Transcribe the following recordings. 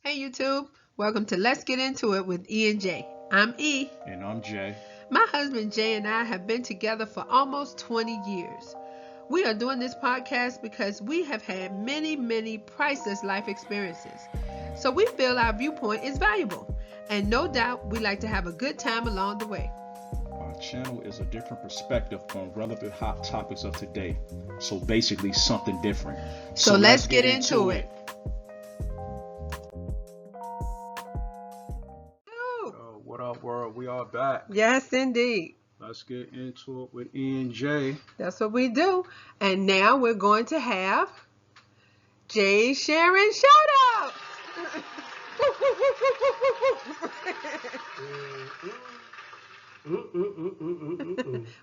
Hey YouTube, welcome to Let's Get Into It with E and J. I'm E. And I'm Jay. My husband Jay and I have been together for almost 20 years. We are doing this podcast because we have had many priceless life experiences. So we feel our viewpoint is valuable. And no doubt we like to have a good time along the way. Our channel is a different perspective on relevant hot topics of today. So basically something different. So let's get into it. What up, world? We are back. Yes, indeed. Let's get into it with E and J. That's what we do. And now we're going to have Jay Sharon shout out.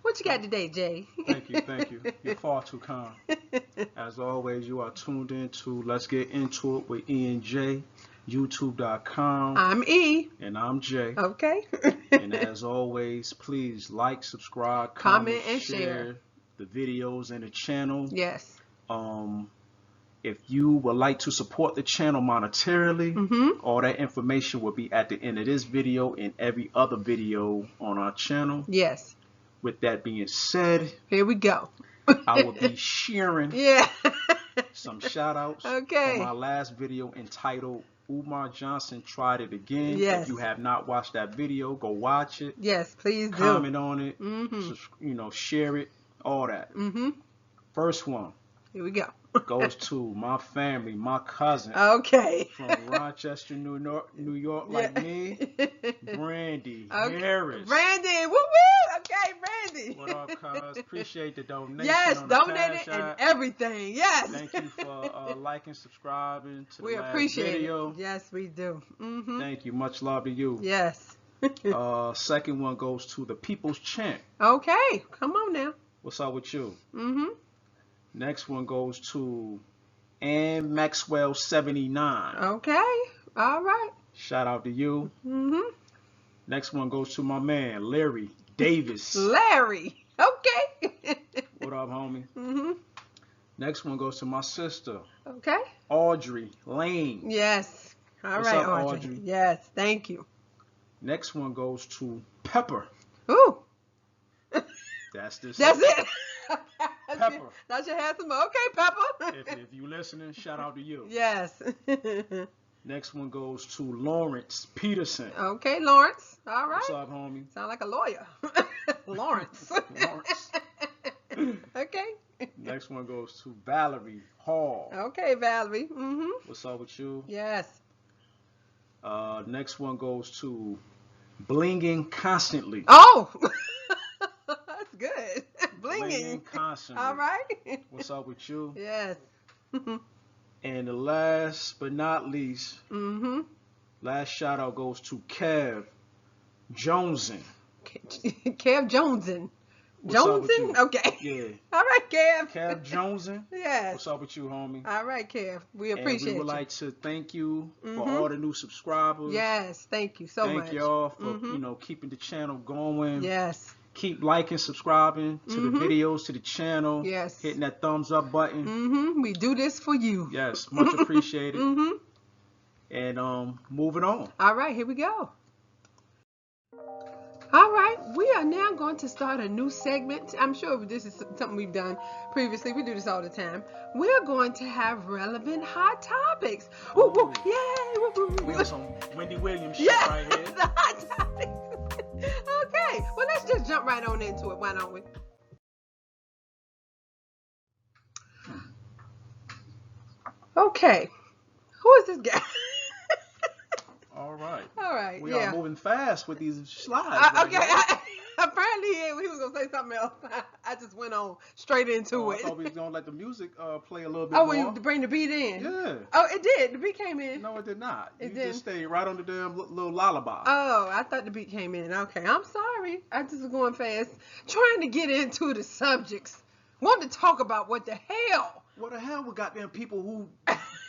What you got today, Jay? Thank you. You're far too kind. As always, you are tuned in to Let's Get Into It with E and J. YouTube.com. I'm E. And I'm Jay. Okay. And as always, please like, subscribe, comment and share the videos and the channel. Yes. If you would like to support the channel monetarily, all that information will be at the end of this video and every other video on our channel. Yes. With that being said, here we go. I will be sharing some shout outs from my last video entitled Umar Johnson Tried It Again. Yes. If you have not watched that video, go watch it. Yes, please do. Comment on it. Share it. All that. First one. Here we go. Goes to my family, my cousin. Okay. From Rochester, New York, like me. Brandy Harris. Brandy, woo woo. Okay, Brandy. What up, cuz? Appreciate the donation. Yes, on donated and everything. Yes. Thank you for liking, subscribing to the we last appreciate video. It. Yes, we do. Thank you. Much love to you. Yes. Second one goes to the People's Champ. Okay, come on now. What's up with you? Next one goes to Ann Maxwell 79. Okay, all right. Shout out to you. Next one goes to my man Larry Davis. Larry. Okay. What up, homie? Next one goes to my sister. Okay. Audrey Lane. Yes. All What's right, up, Audrey. Yes, thank you. Next one goes to Pepper. Ooh. That's this. That's it. Pepper. That should have some. Okay, Pepper. If you listening, shout out to you. Yes. Next one goes to Lawrence Peterson. Okay, Lawrence. All right. What's up, homie? Sound like a lawyer. Lawrence. Lawrence. Okay. Next one goes to Valerie Hall. Okay, Valerie. What's up with you? Yes. Next one goes to Blinging Constantly. Oh. That's good. Blinging Constantly. All right. What's up with you? Yes. And the last but not least, last shout out goes to Kev Joneson. Kev Joneson. What's up with Joneson? you? Okay. Yeah. All right, Kev. Kev Joneson. Yes. What's up with you, homie? All right, Kev. We appreciate and we would like to thank you for all the new subscribers. Yes, thank you so much. Thank y'all for keeping the channel going. Yes. Keep liking, subscribing to the videos, to the channel. Yes. Hitting that thumbs up button. We do this for you. Yes, much appreciated. And moving on. All right, here we go. All right, we are now going to start a new segment. I'm sure this is something we've done previously. We do this all the time. We're going to have relevant hot topics. Woo, woo, yay! Woo, woo, woo. We have some Wendy Williams shit Yeah, right here. the hot topics. Okay, well, let's just jump right on into it. Why don't we? Okay, who is this guy? All right. All right, We are moving fast with these slides. Right okay, apparently we was going to say something else. I just went on straight into it. I thought we was going to let the music play a little bit Oh, more. you bring the beat in? Yeah. Oh, it did. The beat came in. No, it did not. It you didn't? just stayed right on the damn little lullaby. Oh, I thought the beat came in. Okay, I'm sorry. I just was going fast. Trying to get into the subjects. Wanted to talk about what the hell. What the hell with goddamn people who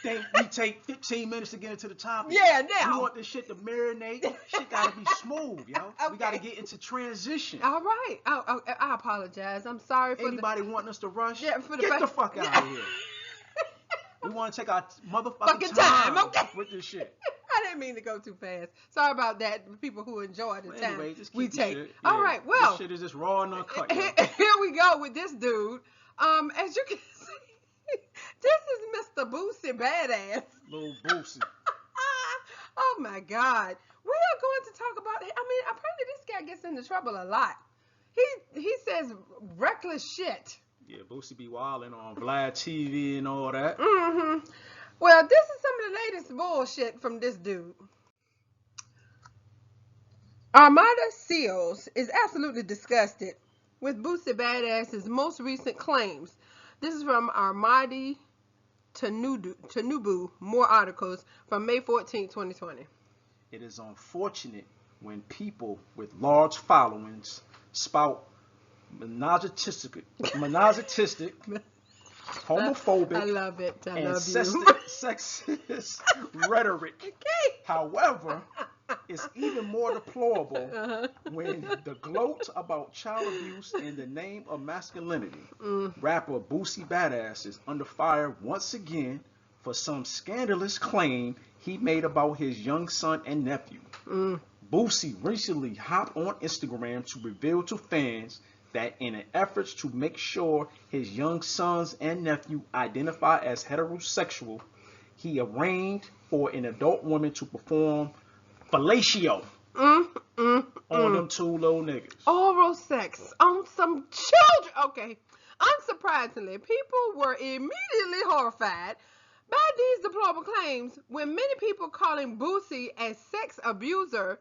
think we take 15 minutes to get into the topic? Yeah, now. We want this shit to marinate. Shit gotta be smooth, yo. Okay. We gotta get into transition. All right. I apologize. I'm sorry for Anybody wanting us to rush? Yeah, for the get the fact- fuck out of here. We want to take our motherfucking Fucking time, okay. with this shit. didn't mean to go too fast. Sorry about that. People who enjoy the time Anyway, just we keep the take. shit. All Yeah. right. Well, This shit is just raw and uncut, yo. here we go with this dude. As you can see, this is Mr. Boosie Badass. Little Boosie. Oh my God. We are going to talk about. I mean, apparently this guy gets into trouble a lot. He says reckless shit. Yeah, Boosie be wilding on Vlad TV and all that. Mm-hmm. Well, this is some of the latest bullshit from this dude. Armada Seals is absolutely disgusted with Boosie Badass's most recent claims. This is from Armadi Tanubu. More articles from May 14, 2020. It is unfortunate when people with large followings spout monogistic, homophobic, I love it. I and love you. sexist rhetoric. Okay. However, it's even more deplorable when the gloat about child abuse in the name of masculinity. Rapper Boosie Badass is under fire once again for some scandalous claim he made about his young son and nephew. Boosie recently hopped on Instagram to reveal to fans that in an effort to make sure his young sons and nephew identify as heterosexual, he arranged for an adult woman to perform fellatio on them two little niggas. Oral sex on some children. Okay. Unsurprisingly, people were immediately horrified by these deplorable claims, with many people calling Boosie a sex abuser,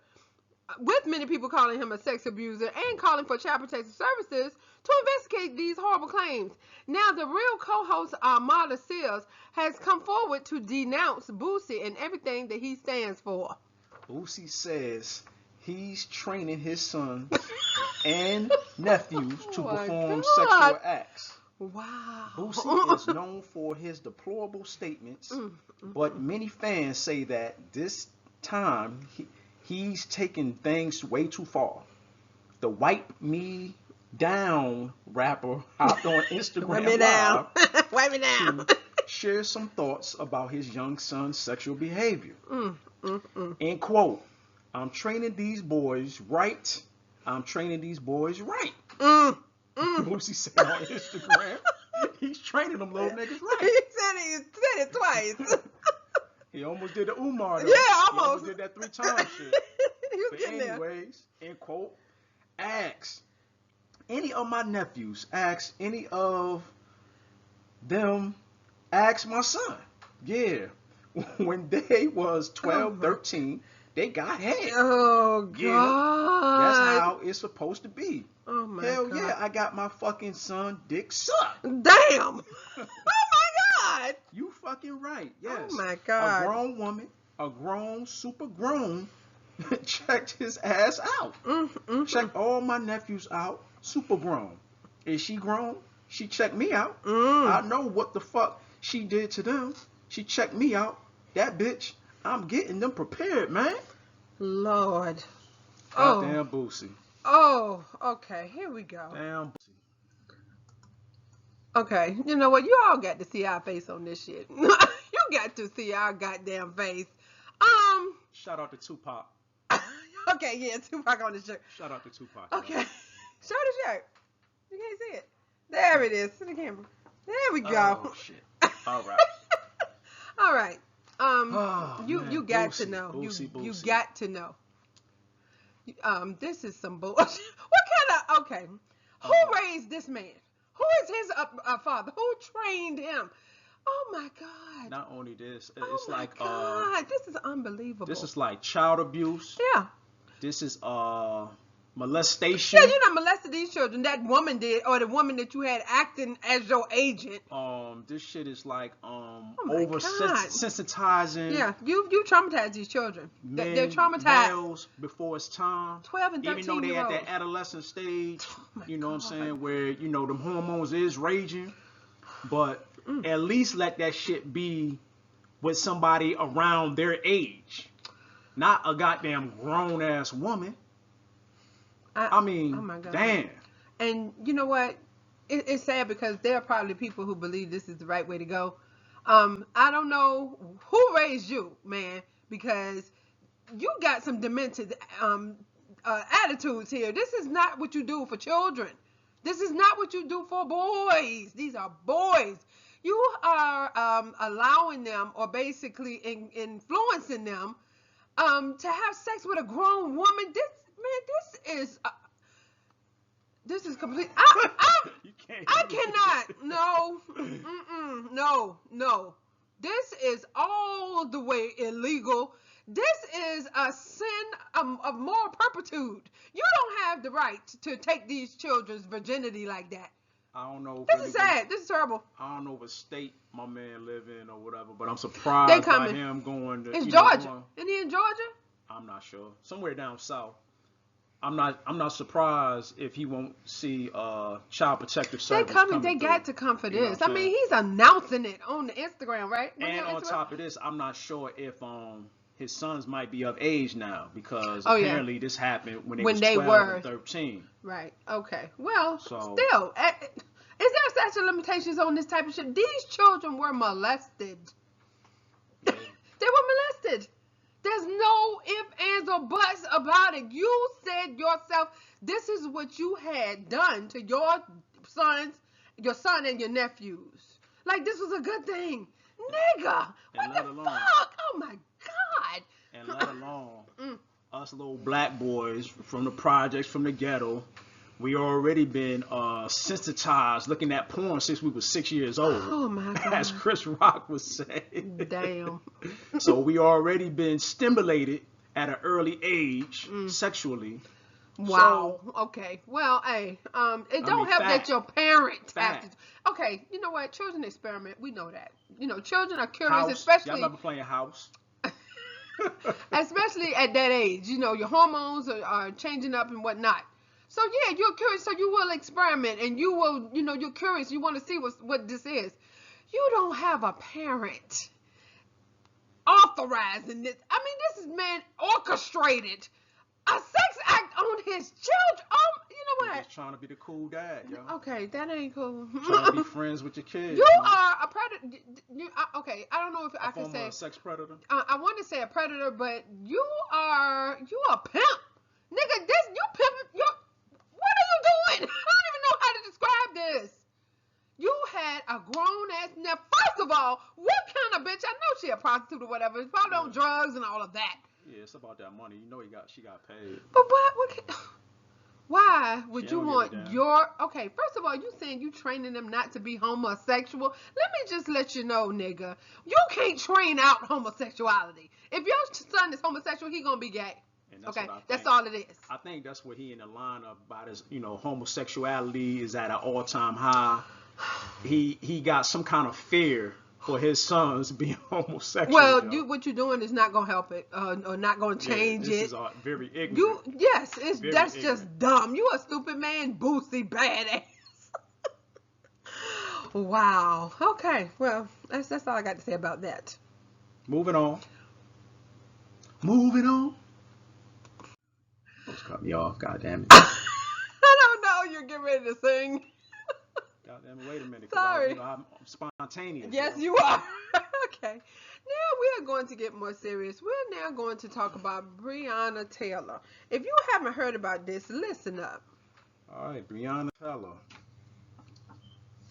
with many people calling him a sex abuser and calling for child protective services to investigate these horrible claims. Now, the real co-host Armada Seals has come forward to denounce Boosie and everything that he stands for. Boosie says he's training his sons and nephews to perform sexual acts. Wow. Boosie is known for his deplorable statements, but many fans say that this time he's taking things way too far. The Wipe Me Down rapper hopped on Instagram Wipe me down. Wipe me down. to share some thoughts about his young son's sexual behavior. End quote. I'm training these boys right. I'm training these boys right. Boosie said on Instagram, he's training them little niggas right. He said it twice. He almost did the Umar though. Yeah, He almost. almost did that 3 times shit. He was But getting there. anyways, end quote, ask any of my nephews, ask any of them, ask my son. Yeah. When they was 12, 13, they got head. Oh, God. Yeah, that's how it's supposed to be. Oh, my Hell God. yeah, I got my fucking son dick sucked. Damn. Oh, my God. You fucking right. Yes. Oh, my God. A grown woman, a grown, super grown, checked his ass out. Checked all my nephews out. Super grown. Is she grown? She checked me out. I know what the fuck she did to them. She checked me out. That bitch, I'm getting them prepared, man. Lord. Goddamn Boosie. Oh, okay. Here we go. Damn Boosie. Okay. You know what? You all got to see our face on this shit. You got to see our goddamn face. Shout out to Tupac. Okay, yeah, Tupac on the shirt. Shout out to Tupac. Okay. Show the shirt. You can't see it. There it is. To the camera. There we go. Oh, shit. All right. All right. Oh, you man. got Boosie, to know. Boosie, You Boosie. got to know. This is some bullshit. What kind of, okay. Who raised this man? Who is his father? Who trained him? Oh my God. Not only this, Oh it's my like God. This is unbelievable. this is like child abuse. Yeah. This is molestation. Yeah, you not molested these children. That woman did, or the woman that you had acting as your agent. This shit is like my over God. sensitizing. Yeah, you traumatized these children. Men, They're traumatized. males before it's time. 12 and 13 Even though they at year olds. that adolescent stage, my you know what I'm God. saying, where them hormones is raging, but at least let that shit be with somebody around their age, not a goddamn grown ass woman. I mean, oh my God. damn. And you know what? It's sad because there are probably people who believe this is the right way to go. I don't know who raised you, man, because you got some demented attitudes here. This is not what you do for children. This is not what you do for boys. These are boys. You are allowing them, or basically influencing them, to have sex with a grown woman. This is complete. I cannot. No. No. This is all the way illegal. This is a sin of moral turpitude. You don't have the right to take these children's virginity like that. I don't know. This is sad. This is terrible. I don't know what state my man live in or whatever, but I'm surprised by him going to. It's Georgia. Isn't he in Georgia? I'm not sure. Somewhere down south. I'm not surprised if he won't see Child Protective Service. They got to come for this. I mean, he's announcing it on the Instagram, right? And on top of this, I'm not sure if his sons might be of age now, because apparently this happened when they were 12 and 13. Right. Okay. Well, still, is there statute of limitations on this type of shit? These children were molested. They were molested. There's no ifs, ands, or buts about it. You said yourself, this is what you had done to your son and your nephews. Like, this was a good thing. Nigga, what the fuck? Oh, my God. And let alone us little black boys from the projects, from the ghetto, we already been sensitized looking at porn since we were 6 years old. Oh, my God. As Chris Rock was saying. Damn. So we already been stimulated at an early age sexually. Wow. So, okay. Well, hey, it don't help that your parents have to. Okay, you know what? Children experiment. We know that. You know, children are curious, especially. Y'all remember playing house? Especially at that age. You know, your hormones are changing up and whatnot. So yeah, you're curious. So you will experiment, and you will, you know, you're curious. You want to see what this is. You don't have a parent authorizing this. I mean, this is man orchestrated a sex act on his children. You know what? He's trying to be the cool dad, yo. Okay, that ain't cool. Trying to be friends with your kids. You are a predator. Okay, I don't know if I can say a sex predator. I want to say a predator, but you a pimp, nigga. You pimping. What are you doing? I don't even know how to describe this. You had a grown ass. Now, first of all, what kind of bitch? I know she a prostitute or whatever. It's probably on drugs and all of that. Yeah, it's about that money. You know, she got paid. But why would you want your? Okay, first of all, you saying you training them not to be homosexual. Let me just let you know, nigga, you can't train out homosexuality. If your son is homosexual, he gonna be gay. Okay, that's all it is. I think that's what he in the line about is, you know, homosexuality is at an all-time high. He got some kind of fear for his sons being homosexual. Well, what you're doing is not gonna help it, or not gonna change this it. This is very ignorant. That's just dumb. You a stupid man, Boosie badass. Wow. Okay. Well, that's all I got to say about that. Moving on. Just cut me off, goddamn it. I don't know. You're getting ready to sing. Goddamn it, wait a minute. Sorry. I'm spontaneous. Yes, you are. Okay. Now we are going to get more serious. We're now going to talk about Breonna Taylor. If you haven't heard about this, listen up. All right, Breonna Taylor.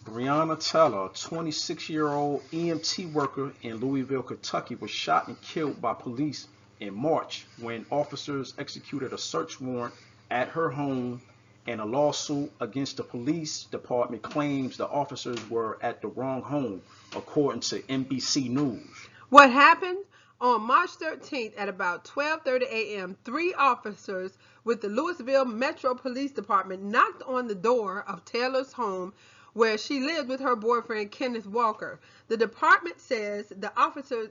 Breonna Taylor, a 26-year-old EMT worker in Louisville, Kentucky, was shot and killed by police in March when officers executed a search warrant at her home, and a lawsuit against the police department claims the officers were at the wrong home, according to NBC News. What happened? On March 13th at about 12:30 a.m., 3 officers with the Louisville Metro Police Department knocked on the door of Taylor's home where she lived with her boyfriend, Kenneth Walker. The department says the officers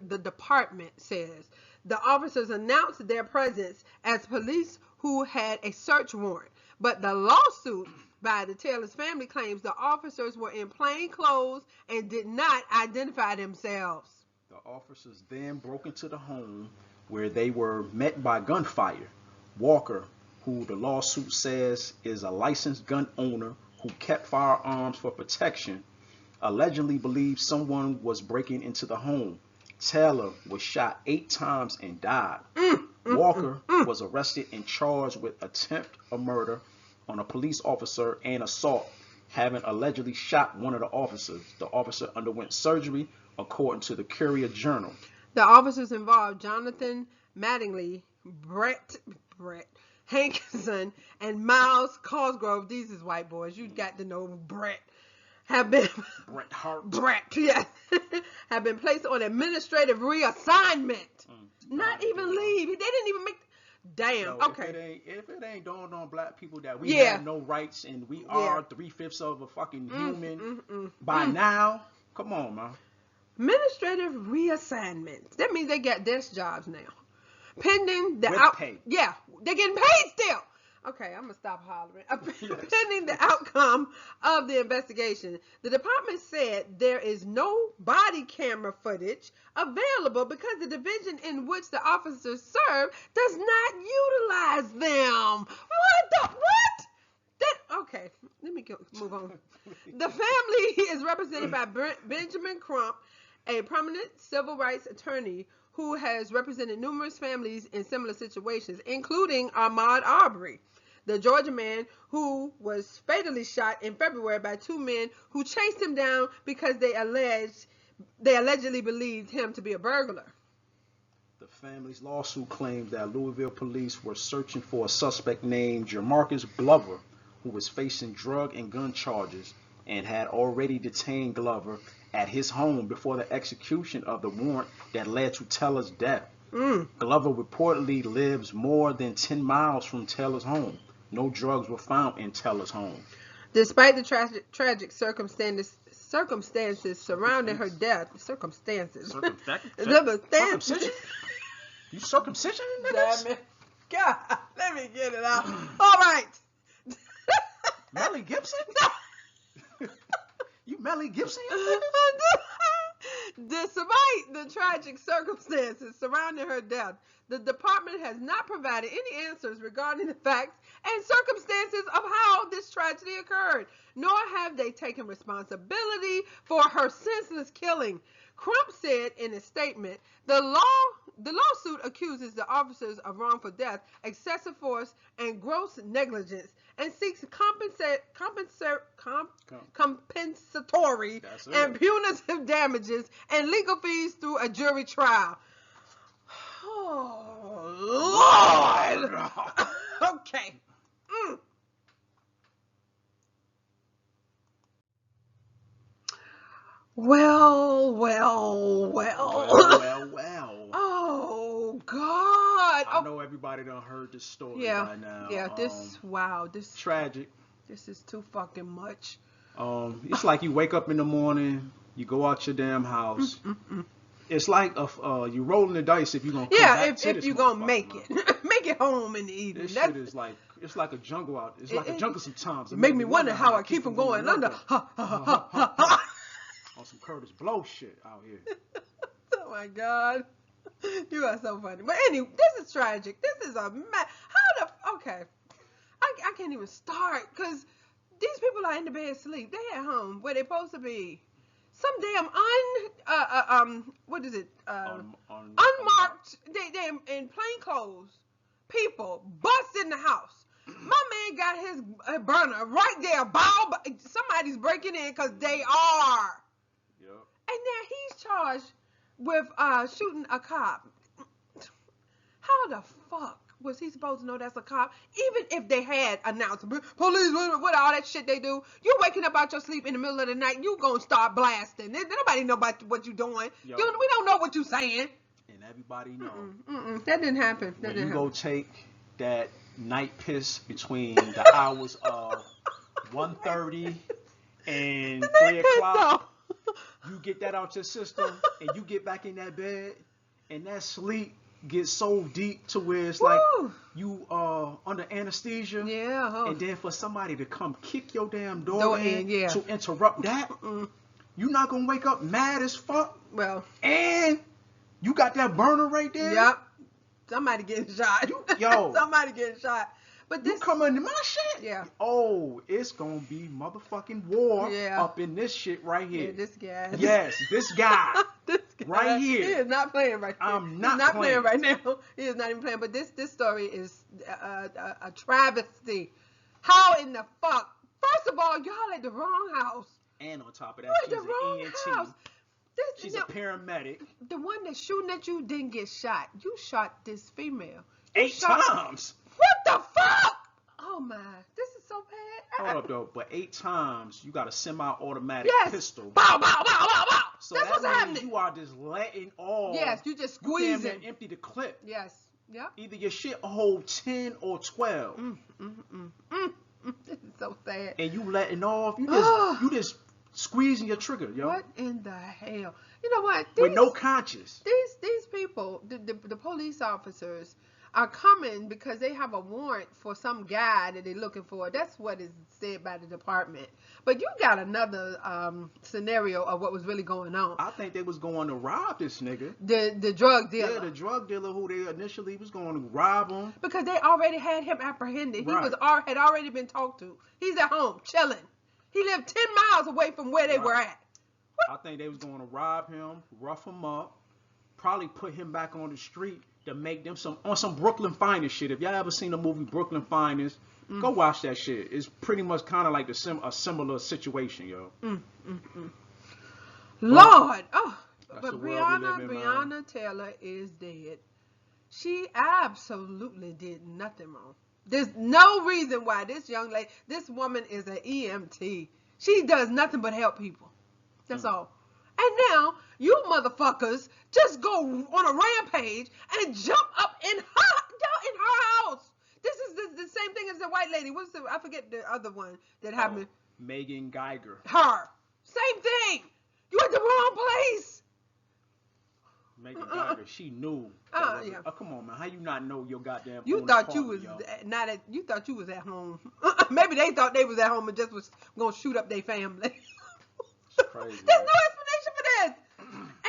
announced their presence as police who had a search warrant. But the lawsuit by the Taylor's family claims the officers were in plain clothes and did not identify themselves. The officers then broke into the home where they were met by gunfire. Walker, who the lawsuit says is a licensed gun owner who kept firearms for protection, allegedly believed someone was breaking into the home. Taylor was shot 8 times and died. Walker was arrested and charged with attempt of murder on a police officer and assault, having allegedly shot one of the officers. The officer underwent surgery, according to the Courier Journal. The officers involved, Jonathan Mattingly, Brett Hankinson, and Miles Cosgrove. These is white boys. You got to know Brett. Have been Bret Hart. Brett, yes, have been placed on administrative reassignment. Not even leave. They didn't even make. Damn. So okay. If it ain't dawned on black people that we have no rights and we are 3/5 of a fucking human by now, come on, man. Administrative reassignment. That means they got desk jobs now. Pending the pay. Yeah, they're getting paid still. Okay, I'm gonna stop hollering. Pending the outcome of the investigation, the department said there is no body camera footage available because the division in which the officers serve does not utilize them. Okay, let me move on. The family is represented by Benjamin Crump, a prominent civil rights attorney who has represented numerous families in similar situations, including Ahmaud Arbery, the Georgia man who was fatally shot in February by two men who chased him down because they allegedly believed him to be a burglar. The family's lawsuit claims that Louisville police were searching for a suspect named Jamarcus Glover, who was facing drug and gun charges, and had already detained Glover at his home before the execution of the warrant that led to Teller's death. Glover reportedly lives more than 10 miles from Teller's home. No drugs were found in Teller's home. Despite the tragic circumstances surrounding her death, circumstances. You circumcision? Damn it. God, let me get it out. All right. Melly Gibson? You Melly Gibson? Despite the tragic circumstances surrounding her death, the department has not provided any answers regarding the facts and circumstances of how this tragedy occurred, nor have they taken responsibility for her senseless killing. Crump said in a statement, the lawsuit accuses the officers of wrongful death, excessive force, and gross negligence, and seeks compensatory and punitive damages and legal fees through a jury trial. Oh, Lord! Okay. Well. Oh, God. I know everybody done heard this story by now. Yeah, this tragic. This is too fucking much. It's like you wake up in the morning, you go out your damn house. It's like you rolling the dice if you're gonna come back to if you're gonna make it. Make it home in the evening. This shit is like, it's like a jungle out. It's like a jungle sometimes. It make me wonder how I keep from going under. On some Curtis Blow shit out here. Oh my God. You are so funny. But anyway, this is tragic. This is okay. I can't even start because these people are in the bed asleep. They at home where they supposed to be. Some damn unmarked, they in plain clothes people bust in the house. My man got his burner right there. Somebody's breaking in because they are. Yep. And then he's charged with shooting a cop. How the fuck was he supposed to know that's a cop? Even if they had announced police, what all that shit they do, you waking up out your sleep in the middle of the night, you gonna start blasting. Nobody know about what you doing. We don't know what you saying. And everybody know. That didn't happen. Go take that night piss between the hours of 1:30 and 3 o'clock. You get that out your system and you get back in that bed and that sleep gets so deep to where it's like you under anesthesia. Yeah. And then for somebody to come kick your damn door in to interrupt that, you're not gonna wake up mad as fuck. Well, and you got that burner right there. Yep. Somebody getting shot. Somebody getting shot. But this, you come into my shit. Yeah. Oh, it's gonna be motherfucking war up in this shit right here. Yeah, this guy. Yes, this guy. This right here. He is not playing right now. I'm not He's not playing. right now. He is not even playing. But this story is a travesty. How in the fuck? First of all, y'all at the wrong house. And on top of that, You're she's at the wrong an house. ENT. She's a paramedic. The one that's shooting at you didn't get shot. You shot this female. 8 times. What the fuck? Oh my, this is so bad. Hold up though, but 8 times you got a semi-automatic pistol. Bow, bow, bow, bow, bow. So that's what's that means happening. you are just letting all. Yes, you just You squeezing. damn near empty the clip. Yes. Yep. Either your shit hold 10 or 12. This is so sad. And you letting off. You just squeezing your trigger, yo. What in the hell? You know what? With no conscience. These people, the police officers, are coming because they have a warrant for some guy that they're looking for. That's what is said by the department. But you got another scenario of what was really going on. I think they was going to rob this nigga. The drug dealer. Yeah, the drug dealer who they initially was going to rob him. Because they already had him apprehended. Right. He had already been talked to. He's at home chilling. He lived 10 miles away from where they were at. I think they was going to rob him, rough him up, probably put him back on the street to make them some Brooklyn Finest shit. If y'all ever seen the movie Brooklyn Finest, go watch that shit. It's pretty much kind of like a similar situation, yo. Lord, but the world we live in, Breonna Taylor is dead. She absolutely did nothing wrong. There's no reason why this young lady, this woman is an EMT. She does nothing but help people. That's all. And now, you motherfuckers just go on a rampage and jump up in her house. This is the same thing as the white lady. I forget the other one that happened. Megan Geiger. Her. Same thing. You at the wrong place. Megan Geiger, she knew. Yeah. Oh, come on, man. How you not know your goddamn You own thought you apartment, was yo? not at. You thought you was at home. Maybe they thought they was at home and just was gonna shoot up their family. It's crazy. There's no explanation for this.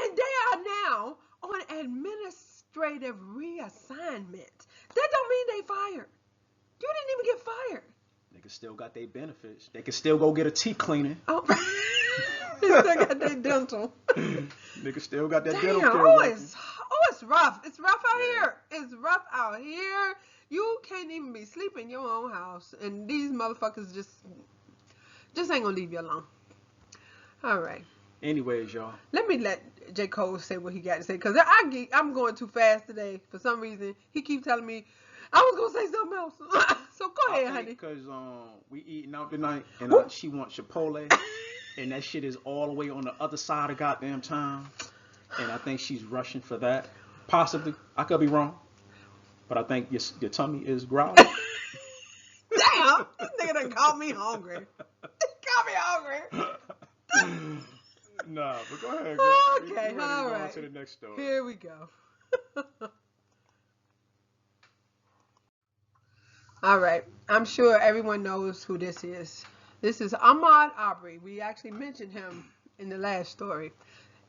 And they are now on administrative reassignment. That don't mean they fired. You didn't even get fired. Niggas still got their benefits. They can still go get a teeth cleaning. Oh, they still got their dental. Niggas still got that Damn, dental care. it's rough. It's rough out here. It's rough out here. You can't even be sleeping in your own house. And these motherfuckers just ain't gonna leave you alone. All right. Anyways, y'all. Let me let J. Cole say what he got to say, because I'm going too fast today. For some reason, he keeps telling me I was going to say something else. So go ahead, honey. Because we eating out tonight, and she wants Chipotle, and that shit is all the way on the other side of goddamn town. And I think she's rushing for that. Possibly. I could be wrong. But I think your tummy is growling. Damn! This nigga done called me hungry. Called me hungry. Nah, but go ahead, girl. Okay, all right. On to the next story. Here we go. All right. I'm sure everyone knows who this is. This is Ahmaud Arbery. We actually mentioned him in the last story.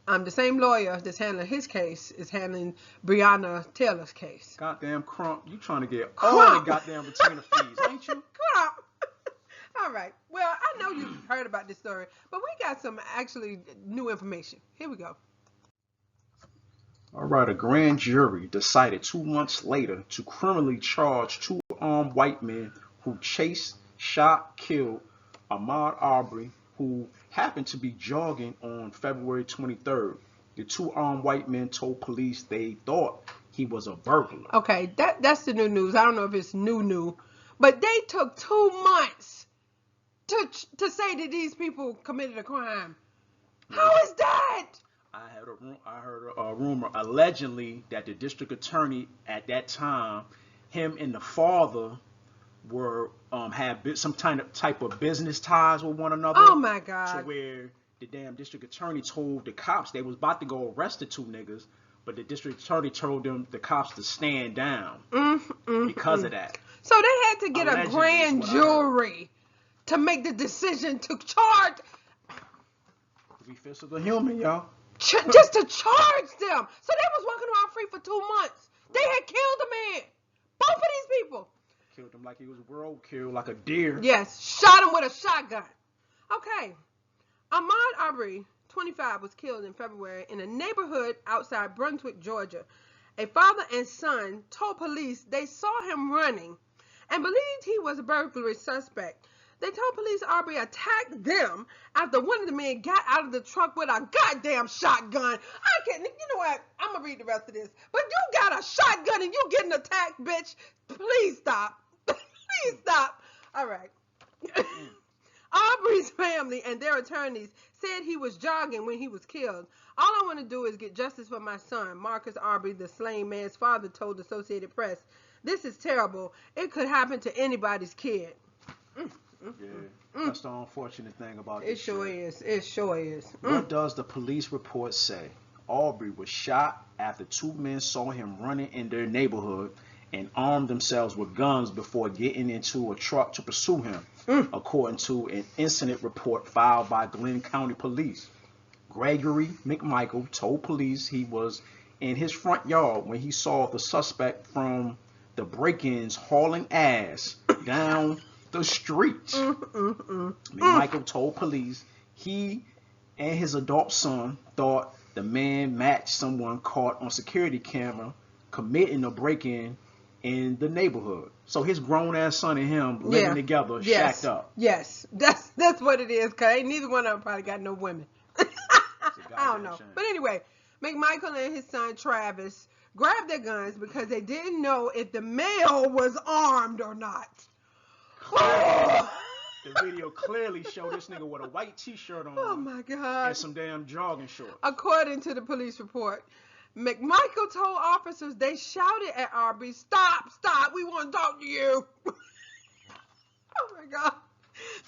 The same lawyer that's handling his case is handling Breonna Taylor's case. Goddamn Crump, you trying to get all the goddamn retainer fees, ain't you? Crump. All right. Well, I know you've heard about this story, but we got some actually new information. Here we go. All right, a grand jury decided 2 months later to criminally charge 2 armed white men who chased, shot, killed Ahmaud Arbery, who happened to be jogging on February 23rd. The 2 armed white men told police they thought he was a burglar. Okay, that's the new news. I don't know if it's new, but they took 2 months to say that these people committed a crime. How is that? I heard a rumor allegedly that the district attorney at that time, him and the father were had some type of business ties with one another. Oh my God! To where the damn district attorney told the cops they was about to go arrest the 2 niggas, but the district attorney told the cops to stand down because of that. So they had to get a grand jury to make the decision to charge. We physical human, y'all. Just to charge them. So they was walking around free for 2 months. They had killed a man. Both of these people. Killed him like he was roadkill, like a deer. Yes, shot him with a shotgun. Okay. Ahmaud Arbery, 25, was killed in February in a neighborhood outside Brunswick, Georgia. A father and son told police they saw him running and believed he was a burglary suspect. They told police Arbery attacked them after one of the men got out of the truck with a goddamn shotgun. I can't, you know what? I'm going to read the rest of this. But you got a shotgun and you getting attacked, bitch. Please stop. Please stop. All right. Arbery's family and their attorneys said he was jogging when he was killed. All I want to do is get justice for my son, Marcus Arbery, the slain man's father told the Associated Press. This is terrible. It could happen to anybody's kid. Yeah, that's the unfortunate thing about this. It sure is. It sure is. What does the police report say? Arbery was shot after two men saw him running in their neighborhood and armed themselves with guns before getting into a truck to pursue him, according to an incident report filed by Glenn County Police. Gregory McMichael told police he was in his front yard when he saw the suspect from the break-ins hauling ass down the street. McMichael told police he and his adult son thought the man matched someone caught on security camera committing a break-in in the neighborhood. So his grown-ass son and him living together, shacked up. Yes, that's what it is, because neither one of them probably got no women. I don't know. But anyway, McMichael and his son Travis grabbed their guns because they didn't know if the male was armed or not. The video clearly showed this nigga with a white t-shirt on. Oh my God. And some damn jogging shorts. According to the police report, McMichael told officers they shouted at Arbery, "Stop, stop, we want to talk to you." Oh my God.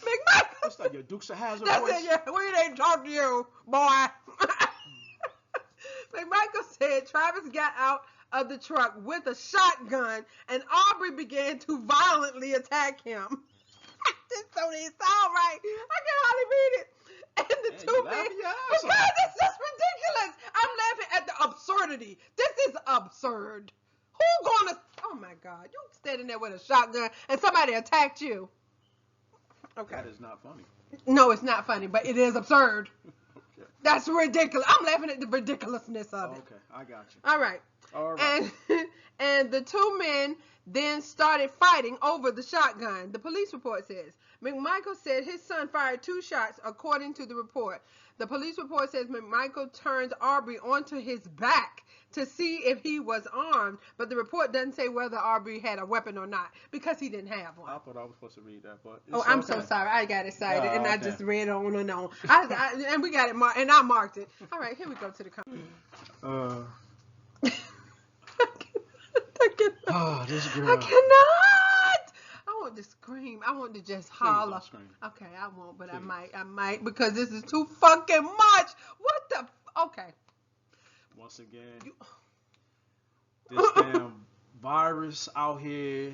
McMichael. It's like your Dukes of Hazzard That's voice. it, yeah. We ain't talk to you, boy. McMichael said Travis got out of the truck with a shotgun and Arbery began to violently attack him. This don't even sound right. I can hardly read it. And the two men, because it's just ridiculous. I'm laughing at the absurdity. This is absurd. Who gonna, oh my God, you standing there with a shotgun and somebody attacked you. Okay. That is not funny. No, it's not funny, but it is absurd. Okay. That's ridiculous. I'm laughing at the ridiculousness of it. Okay, I got you. All right. All right. And the two men then started fighting over the shotgun, the police report says. McMichael said his son fired 2 shots, according to the report. The police report says McMichael turned Arbery onto his back to see if he was armed, but the report doesn't say whether Arbery had a weapon or not, because he didn't have one. I thought I was supposed to read that, but oh, I'm so sorry. I got excited, and I okay. just read on and on. And we got it marked, and I marked it. All right, here we go to the comments. Oh, this girl. I cannot. I want to scream. I want to just holler. Okay, I won't, but please. I might, because this is too fucking much. What the? Okay. Once again, this damn virus out here,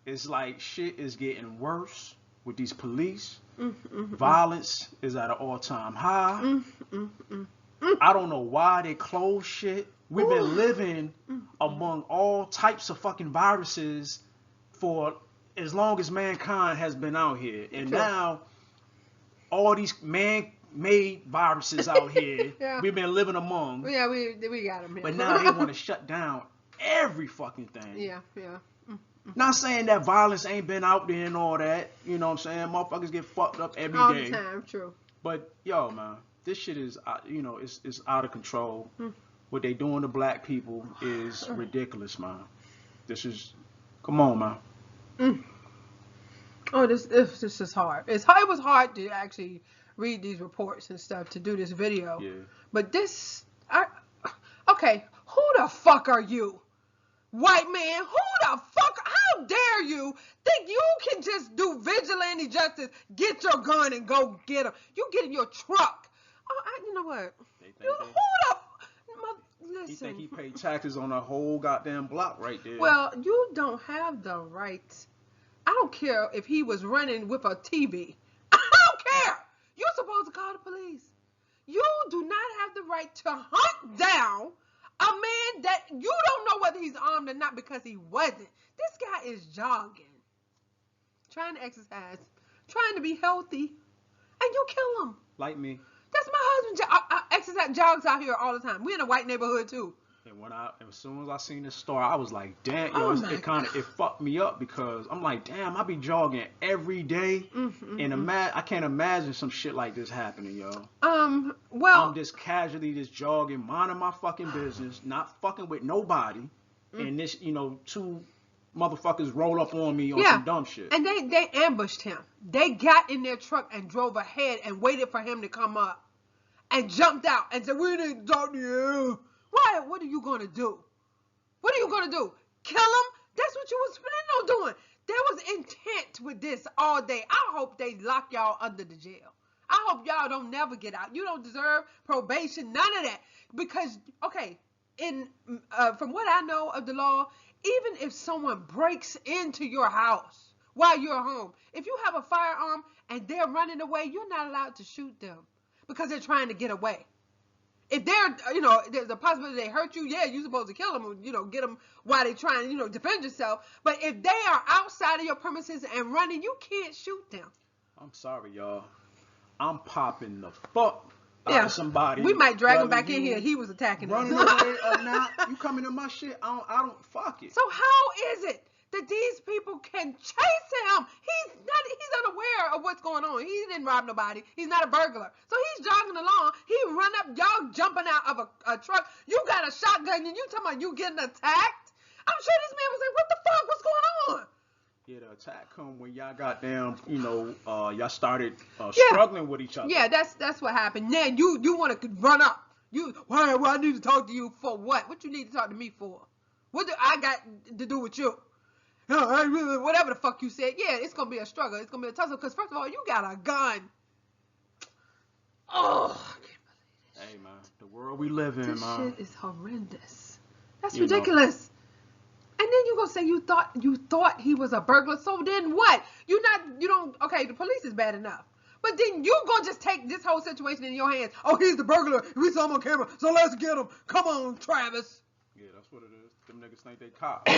it's like shit is getting worse with these police. Violence is at an all-time high. I don't know why they close shit. We've been living among all types of fucking viruses for as long as mankind has been out here. And now, all these man-made viruses out here, we've been living among. Yeah, we got them here. But now they want to shut down every fucking thing. Yeah. Not saying that violence ain't been out there and all that. You know what I'm saying? Motherfuckers get fucked up every day. All the time, true. But, yo, man, this shit is, it's out of control. What they doing to black people is ridiculous, man. This is, come on, man. Oh, this is hard. It was hard to actually read these reports and stuff to do this video. Yeah. But okay, who the fuck are you? White man, who the fuck, how dare you think you can just do vigilante justice, get your gun and go get him. You get in your truck. Oh, you know what? Listen. He think he paid taxes on a whole goddamn block right there. Well, you don't have the right. I don't care if he was running with a TV. I don't care. You're supposed to call the police. You do not have the right to hunt down a man that you don't know whether he's armed or not, because he wasn't. This guy is jogging, trying to exercise, trying to be healthy, and you kill him. Like me. Yes, my husband exercise jogs out here all the time. We in a white neighborhood too. And as soon as I seen this store, I was like, damn, Oh yo, my it fucked me up because I'm like, damn, I be jogging every day, and I can't imagine some shit like this happening, yo. Well, I'm just casually just jogging, minding my fucking business, not fucking with nobody, and this, two motherfuckers roll up on me on some dumb shit. And they ambushed him. They got in their truck and drove ahead and waited for him to come up and jumped out and said, we didn't talk to you. Why? What are you going to do? What are you going to do? Kill him? That's what you was planning on doing. There was intent with this all day. I hope they lock y'all under the jail. I hope y'all don't never get out. You don't deserve probation, none of that. Because, okay, from what I know of the law, even if someone breaks into your house while you're home, if you have a firearm and they're running away, you're not allowed to shoot them because they're trying to get away. If there's a possibility they hurt you, yeah, you're supposed to kill them, get them while they're trying to, defend yourself. But if they are outside of your premises and running, you can't shoot them. I'm sorry, y'all. I'm popping the fuck out of somebody. We might drag him back in here. He was attacking us. Running away or not, you coming to my shit, I don't fuck it. So how is it that these people can chase him? He's unaware of what's going on. He didn't rob nobody. He's not a burglar. So he's jogging along. He run up, y'all jumping out of a truck. You got a shotgun and you talking about you getting attacked? I'm sure this man was like, what the fuck? What's going on? Yeah, the attack come when y'all got down, y'all started struggling with each other. Yeah, that's what happened. Now you want to run up. Why I need to talk to you for what? What you need to talk to me for? What do I got to do with you? Whatever the fuck you said. Yeah, it's going to be a struggle. It's going to be a tussle because, first of all, you got a gun. Oh, I can't believe this. Hey, man, the world we live in, This man. shit is horrendous. That's ridiculous. And then you gonna say you thought he was a burglar. So then what? Okay, the police is bad enough. But then you gonna just take this whole situation in your hands. Oh, he's the burglar. We saw him on camera. So let's get him. Come on, Travis. Yeah, that's what it is. Them niggas think they cops.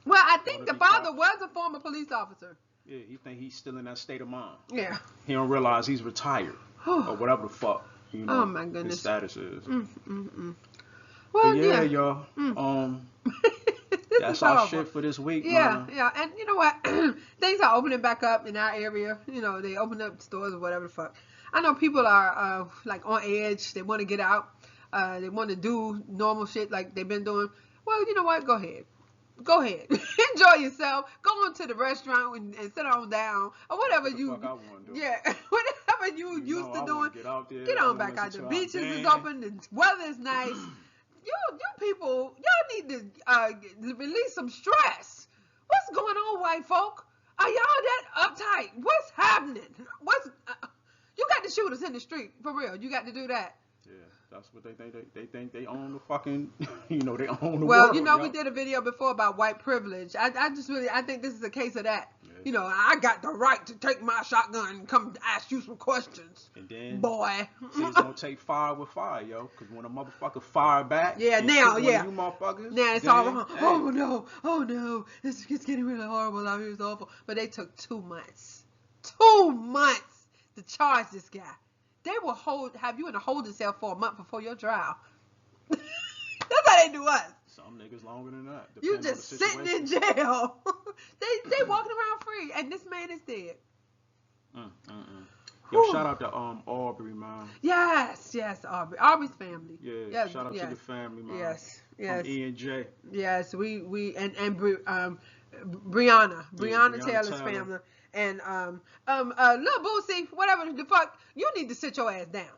Well, I think the father was a former police officer. Yeah, he think he's still in that state of mind. Yeah. He don't realize he's retired. Or whatever the fuck, oh my goodness. his status is. Well, yeah, y'all. That's our shit for this week, man. Yeah, and you know what? Things are opening back up in our area. They open up stores or whatever the fuck. I know people are like on edge. They want to get out. They want to do normal shit like they've been doing. Well, you know what? Go ahead. Enjoy yourself. Go on to the restaurant and sit on down or whatever you. Fuck I want to do. Yeah, whatever you used to doing. Get out there. Get on back out. The beaches is open. The weather is nice. You people, y'all need to release some stress. What's going on, white folk? Are y'all that uptight? What's happening? You got to shoot us in the street for real. You got to do that. Yeah, that's what they think. They think they own the fucking, they own the world. Well, we did a video before about white privilege. I think this is a case of that. Yeah. I got the right to take my shotgun and come ask you some questions. And then, boy, it's gonna take fire with fire, yo. Because when a motherfucker fire back, you motherfuckers, now it's all wrong. Hey. Oh no, it's getting really horrible out here. It's awful. But they took 2 months. 2 months to charge this guy. They will have you in a holding cell for a month before your trial. That's how they do us. Some niggas longer than that. You just sitting in jail. they walking around free, and this man is dead. Yo, shout out to Aubrey, man. Yes, Aubrey. Aubrey's family. Yeah, shout out to the family, man. Yes. From E&J. Yes, we and Brianna Taylor's family. And Lil Boosie, whatever the fuck, you need to sit your ass down.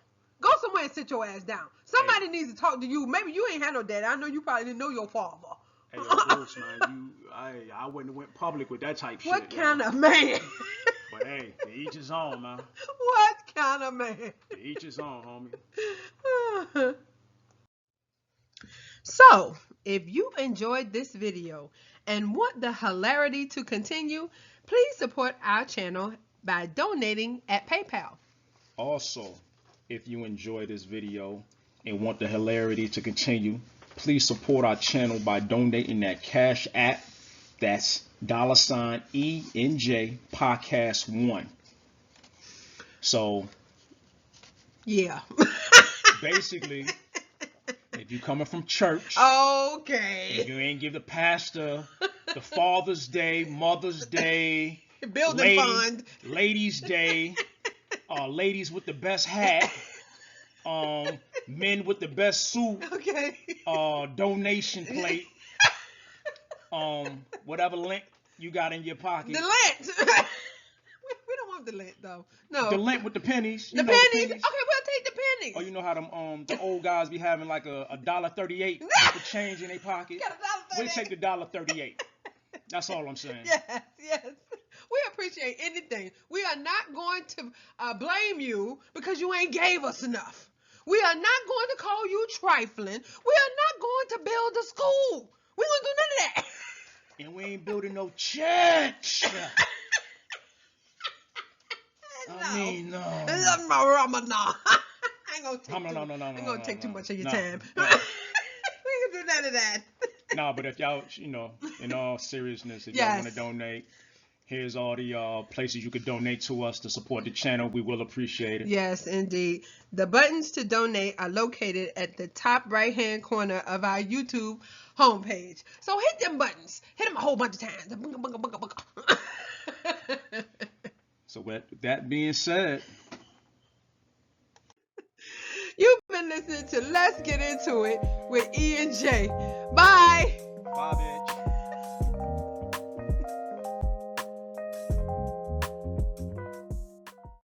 Go somewhere and sit your ass down. Somebody needs to talk to you. Maybe you ain't had no daddy. I know you probably didn't know your father. Hey, yo, Bruce, man, I wouldn't have went public with that type shit. What kind of man? But hey, to each his own, man. What kind of man? To each his own, homie. So, if you enjoyed this video and want the hilarity to continue, please support our channel by donating at PayPal. Also, if you enjoy this video and want the hilarity to continue, please support our channel by donating at Cash App. That's $ENJ Podcast 1. So Yeah. Basically, if you coming from church, Okay. and you ain't give the pastor the Father's Day, Mother's Day, Building fund, Ladies' Day, ladies with the best hat, men with the best suit, okay. donation plate, whatever lint you got in your pocket. The lint. We don't want the lint though. No. The lint with the pennies. The pennies. Okay, we'll take the pennies. Or you know how them the old guys be having like a $1.38 for change in their pocket. We'll take the $1.38. That's all I'm saying. Yes. We appreciate anything. We are not going to blame you because you ain't gave us enough. We are not going to call you trifling. We are not going to build a school. We gonna do none of that. And we ain't building no church. I mean, no. Ramadan. I ain't gonna take too much of your time. We ain't gonna do none of that. No, but if y'all, in all seriousness, if y'all want to donate, here's all the places you could donate to us to support the channel. We will appreciate it. Yes, indeed. The buttons to donate are located at the top right-hand corner of our YouTube homepage. So hit them buttons. Hit them a whole bunch of times. So with that being said, you've been listening to Let's Get Into It with E and J. Bye. Bye, bitch.